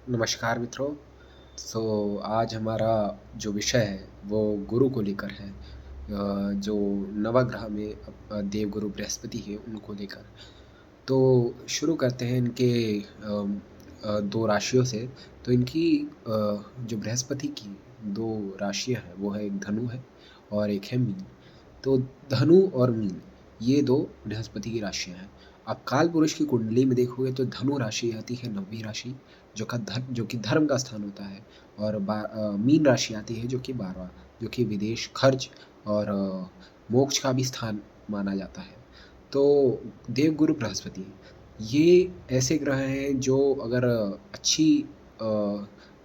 नमस्कार मित्रों। आज हमारा जो विषय है वो गुरु को लेकर है। जो नवग्रह में देवगुरु बृहस्पति है उनको लेकर। तो शुरू करते हैं इनके 2 राशियों से। तो इनकी जो बृहस्पति की 2 राशियाँ हैं वो है, एक धनु है और एक है मीन। तो धनु और मीन ये 2 बृहस्पति की राशियाँ हैं। आप काल पुरुष की कुंडली में देखोगे तो धनु राशि आती है 9वीं राशि, जो कि धर्म का स्थान होता है। और मीन राशि आती है जो कि 12वां, जो कि विदेश, खर्च और मोक्ष का भी स्थान माना जाता है। तो देवगुरु बृहस्पति ये ऐसे ग्रह हैं जो अगर अच्छी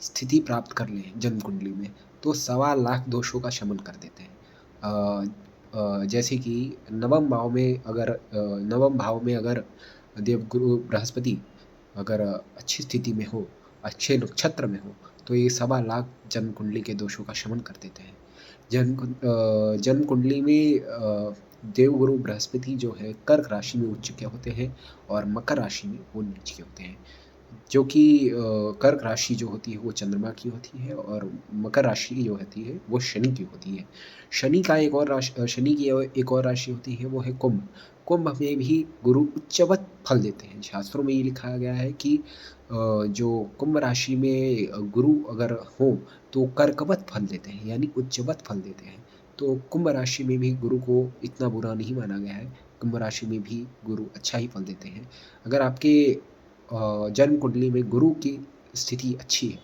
स्थिति प्राप्त कर लें जन्म कुंडली में तो सवा लाख दोषों का शमन कर देते हैं। जैसे कि नवम भाव में अगर देवगुरु बृहस्पति अगर अच्छी स्थिति में हो, अच्छे नक्षत्र में हो, तो ये सवा लाख जन्म कुंडली के दोषों का शमन कर देते हैं। जन्म कुंडली में देवगुरु बृहस्पति जो है कर्क राशि में उच्च के होते हैं और मकर राशि में वो नीच के होते हैं। जो कि कर्क राशि जो होती है वो चंद्रमा की होती है और मकर राशि जो होती है वो शनि की होती है। शनि की एक और राशि होती है वो है कुंभ। कुंभ में भी गुरु उच्चवत फल देते हैं। शास्त्रों में ये लिखा गया है कि जो कुंभ राशि में गुरु अगर हो तो कर्कवत फल देते हैं, यानी उच्चवत फल देते हैं। तो कुंभ राशि में भी गुरु को इतना बुरा नहीं माना गया है। कुंभ राशि में भी गुरु अच्छा ही फल देते हैं। अगर आपके जन्म कुंडली में गुरु की स्थिति अच्छी है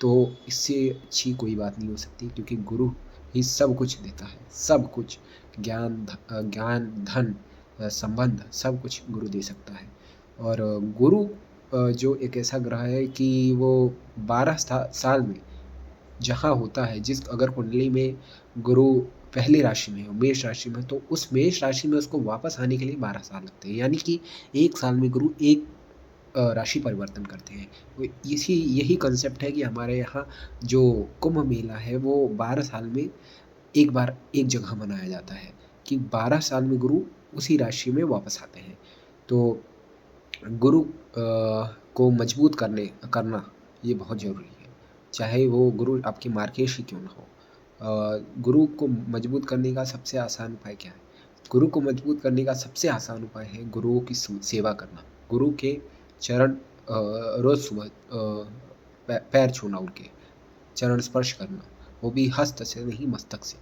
तो इससे अच्छी कोई बात नहीं हो सकती, क्योंकि गुरु ही सब कुछ देता है। सब कुछ ज्ञान, धन, संबंध सब कुछ गुरु दे सकता है। और गुरु जो एक ऐसा ग्रह है कि वो 12 साल में जहाँ होता है, जिस अगर कुंडली में गुरु पहली राशि में हो, मेष राशि में, तो उस मेष राशि में उसको वापस आने के लिए 12 साल लगते हैं। यानी कि 1 साल में गुरु एक राशि परिवर्तन करते हैं। वो यही कांसेप्ट है कि हमारे यहाँ जो कुंभ मेला है वो 12 साल में एक बार एक जगह मनाया जाता है, कि 12 साल में गुरु उसी राशि में वापस आते हैं। तो गुरु को मजबूत करना ये बहुत ज़रूरी है। चाहे वो गुरु आपके मार्गेश ही क्यों ना हो। गुरु को मजबूत करने का सबसे आसान उपाय क्या है? गुरु को मजबूत करने का सबसे आसान उपाय है गुरुओं की सेवा करना। गुरु के चरण रोज़ सुबह पैर छूना, उनके चरण स्पर्श करना, वो भी हस्त से नहीं मस्तक से।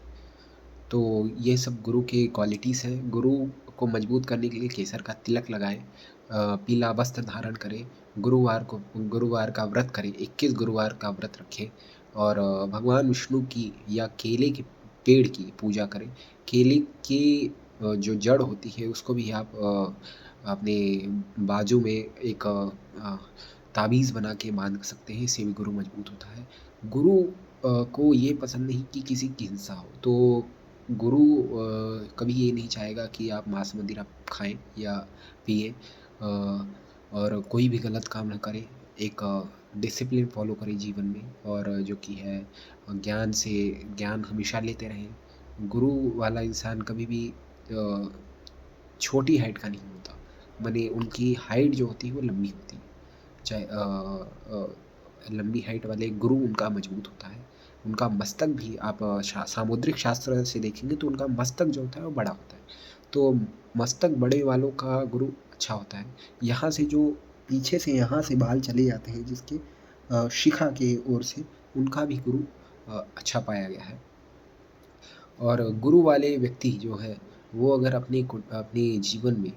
तो ये सब गुरु के क्वालिटीज़ हैं। गुरु को मजबूत करने के लिए केसर का तिलक लगाएँ, पीला वस्त्र धारण करें, गुरुवार का व्रत करें, 21 गुरुवार का व्रत रखें और भगवान विष्णु की या केले के पेड़ की पूजा करें। केले की जो जड़ होती है उसको भी आप अपने बाजू में एक ताबीज़ बना के बाँध सकते हैं, इससे भी गुरु मजबूत होता है। गुरु को ये पसंद नहीं कि किसी की हिंसा हो, तो गुरु कभी ये नहीं चाहेगा कि आप मांस मदिरा खाएँ या पिएँ, और कोई भी गलत काम ना करें। एक डिसिप्लिन फ़ॉलो करें जीवन में, और जो कि है ज्ञान हमेशा लेते रहें। गुरु वाला इंसान कभी भी अ, छोटी हाइट का नहीं होता, माने उनकी हाइट जो होती है वो लंबी होती है। चाहे लंबी हाइट वाले गुरु उनका मजबूत होता है। उनका मस्तक भी आप सामुद्रिक शास्त्र से देखेंगे तो उनका मस्तक जो होता है वो बड़ा होता है। तो मस्तक बड़े वालों का गुरु अच्छा होता है। यहाँ से जो पीछे से यहाँ से बाल चले जाते हैं जिसके शिखा की ओर से, उनका भी गुरु अच्छा पाया गया है। और गुरु वाले व्यक्ति जो है वो अगर अपने जीवन में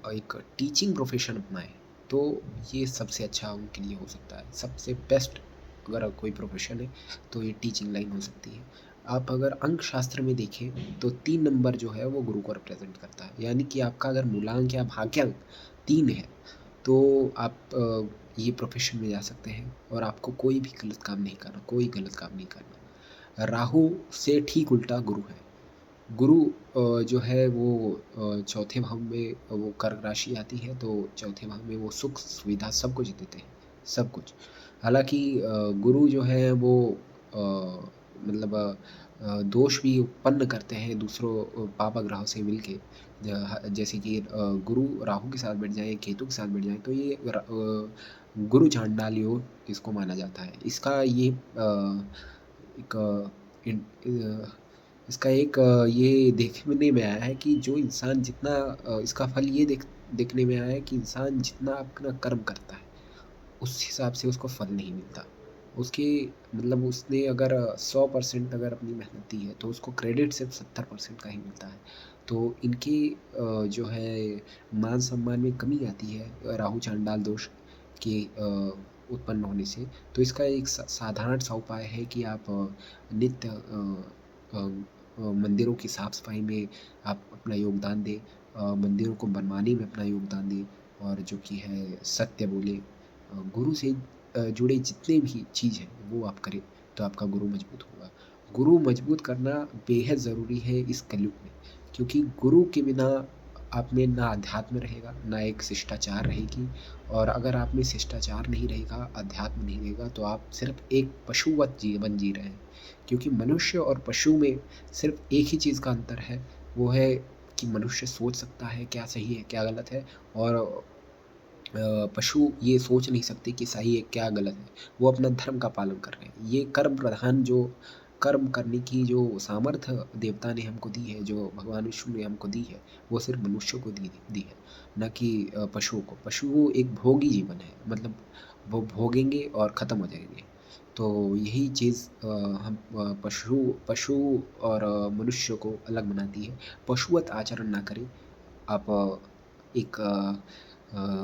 एक टीचिंग प्रोफ़ेशन अपनाएँ, तो ये सबसे अच्छा उनके लिए हो सकता है। सबसे बेस्ट अगर कोई प्रोफ़ेशन है, तो ये टीचिंग लाइन हो सकती है। आप अगर अंक शास्त्र में देखें, तो 3 नंबर जो है वो गुरु को रिप्रेज़ेंट करता है। यानी कि आपका अगर मूलांक या भाग्यांक 3 है, तो आप ये प्रोफ़ेशन में जा सकते हैं और आपको कोई भी गलत काम नहीं करना, कोई गलत काम नहीं करना। राहु से ठीक उल्टा गुरु है। गुरु जो है वो चौथे भाव में वो कर्क राशि आती है, तो चौथे भाव में वो सुख सुविधा सब कुछ देते हैं, सब कुछ। हालाँकि गुरु जो है वो दोष भी उत्पन्न करते हैं दूसरों पापा ग्रहों से मिलके। जैसे कि गुरु राहु के साथ बैठ जाए, केतु के साथ बैठ जाए, तो ये गुरु चांडाल योग इसको माना जाता है। इसका ये एक इन इसका एक ये देखने में आया है कि जो इंसान जितना इसका फल ये देखने में आया है कि इंसान जितना अपना कर्म करता है, उस हिसाब से उसको फल नहीं मिलता। उसके मतलब उसने अगर 100% अगर अपनी मेहनत दी है, तो उसको क्रेडिट सिर्फ़ 70% का ही मिलता है। तो इनके जो है मान-सम्मान में कमी आती है राहु चांडाल दोष के उत्पन्न होने से। तो इसका एक साधारण सा उपाय है कि आप नित्य अ मंदिरों की साफ-सफाई में आप अपना योगदान दें, मंदिरों को बनवाने में अपना योगदान दें और जो कि है सत्य बोलें। गुरु से जुड़े जितने भी चीज़ हैं, वो आप करें, तो आपका गुरु मज़बूत होगा। गुरु मज़बूत करना बेहद ज़रूरी है इस कलयुग में, क्योंकि गुरु के बिना आप में ना अध्यात्म रहेगा, ना एक शिष्टाचार रहेगी और अगर आप में शिष्टाचार नहीं रहेगा, अध्यात्म नहीं रहेगा, तो आप सिर्फ़ एक पशुवत जीवन जी रहे हैं। क्योंकि मनुष्य और पशु में सिर्फ़ एक ही चीज़ का अंतर है, वो है कि मनुष्य सोच सकता है क्या सही है, क्या गलत है और पशु ये सोच नहीं सकते कि सही है क्या गलत है, वो अपना धर्म का पालन कर रहे हैं। ये कर्म प्रधान जो कर्म करने की जो सामर्थ्य देवता ने हमको दी है, जो भगवान विष्णु ने हमको दी है, वो सिर्फ़ मनुष्य को दी है, ना कि पशुओं को। पशु एक भोगी जीवन है, मतलब वो भोगेंगे और ख़त्म हो जाएँगे। तो यही चीज़ हम पशु पशु और मनुष्य को अलग बनाती है। पशुवत आचरण ना करें, आप एक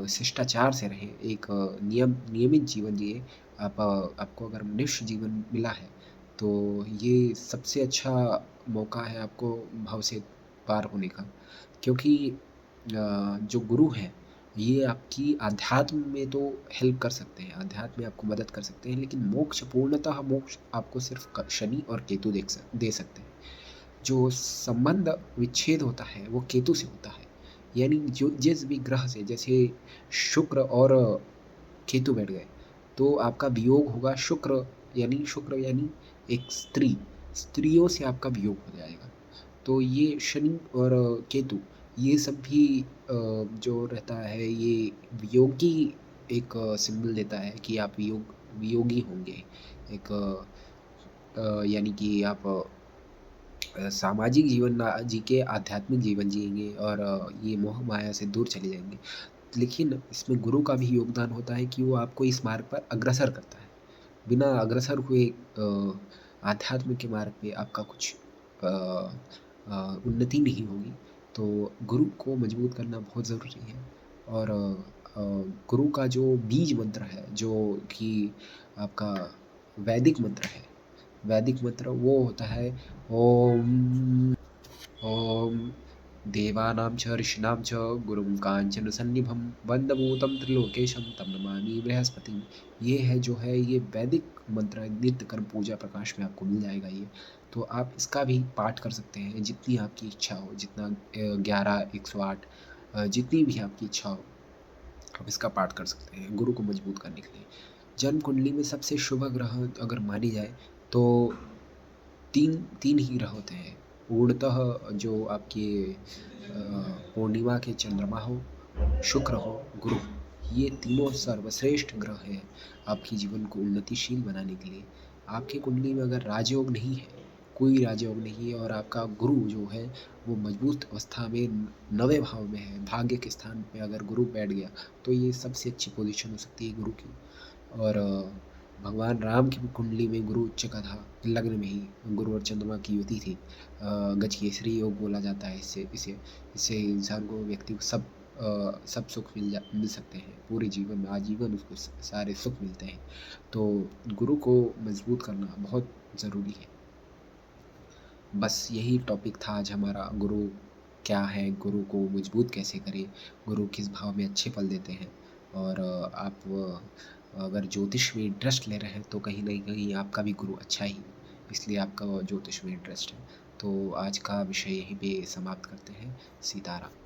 शिष्टाचार से रहें, एक नियमित जीवन जिएँ। आपको अगर मनुष्य जीवन मिला है, तो ये सबसे अच्छा मौका है आपको भव से पार होने का। क्योंकि जो गुरु हैं, ये आपकी अध्यात्म में तो हेल्प कर सकते हैं, अध्यात्म में आपको मदद कर सकते हैं, लेकिन मोक्ष पूर्णतः मोक्ष आपको सिर्फ़ क शनि और केतु दे सकते हैं। जो संबंध विच्छेद होता है, वो केतु से होता है। यानी जो जिस भी ग्रह से जैसे शुक्र और केतु बैठ गए, तो आपका वियोग होगा शुक्र यानी एक स्त्री, स्त्रियों से आपका वियोग हो जाएगा। तो ये शनि और केतु ये सब भी जो रहता है ये वियोगी एक सिंबल देता है कि आप वियोगी होंगे। एक यानी कि आप सामाजिक जीवन ना जी के आध्यात्मिक जीवन जिएँगे और ये मोह माया से दूर चले जाएँगे। लेकिन इसमें गुरु का भी योगदान होता है कि वो आपको इस मार्ग पर अग्रसर करता है। बिना अग्रसर हुए आध्यात्म के मार्ग पे आपका कुछ अ उन्नति नहीं होगी। तो गुरु को मजबूत करना बहुत ज़रूरी है और गुरु का जो बीज मंत्र है, जो कि आपका वैदिक मंत्र है, वैदिक मंत्र वो होता है ओम ॐ देवानां च ऋषीणां च गुरुं काञ्चनसन्निभं वन्दभूतं त्रिलोकेशं तं नमामि बृहस्पतिं। ये है जो है ये वैदिक मंत्र है, नित्य कर्म पूजा प्रकाश में आपको मिल जाएगा ये। तो आप इसका भी पाठ कर सकते हैं जितनी आपकी इच्छा हो, जितना 11, 108 जितनी भी आपकी इच्छा हो, आप इसका पाठ कर सकते हैं गुरु को मजबूत करने के लिए। जन्म कुंडली में सबसे शुभ ग्रह अगर मानी जाए तो 3 ही ग्रह होते हैं। पूर्णतः जो आपके पूर्णिमा के चंद्रमा हो, शुक्र हो, गुरु हो, ये तीनों सर्वश्रेष्ठ ग्रह हैं आपके जीवन को उन्नतिशील बनाने के लिए। आपकी कुंडली में अगर राजयोग नहीं है, कोई राजयोग नहीं है और आपका गुरु जो है वो मजबूत अवस्था में 9वें भाव में है, भाग्य के स्थान पे अगर गुरु बैठ गया, तो ये सबसे अच्छी पोज़ीशन हो सकती है गुरु की। और भगवान राम की भी कुंडली में गुरु उच्च का था, लग्न में ही गुरु और चंद्रमा की युति थी। गजकेसरी योग बोला जाता है इसे इसे इससे इंसान को व्यक्ति को सब सुख मिल सकते हैं पूरे जीवन में आजीवन उसको सारे सुख मिलते हैं। तो गुरु को मजबूत करना बहुत ज़रूरी है। बस यही टॉपिक था आज हमारा, गुरु क्या है, गुरु को मजबूत कैसे करें, गुरु किस भाव में अच्छे फल देते हैं और आप अगर ज्योतिष में इंटरेस्ट ले रहे हैं तो कहीं न कहीं आपका भी गुरु अच्छा ही इसलिए आपका ज्योतिष में इंटरेस्ट है। तो आज का विषय यहीं पे समाप्त करते हैं। सीताराम।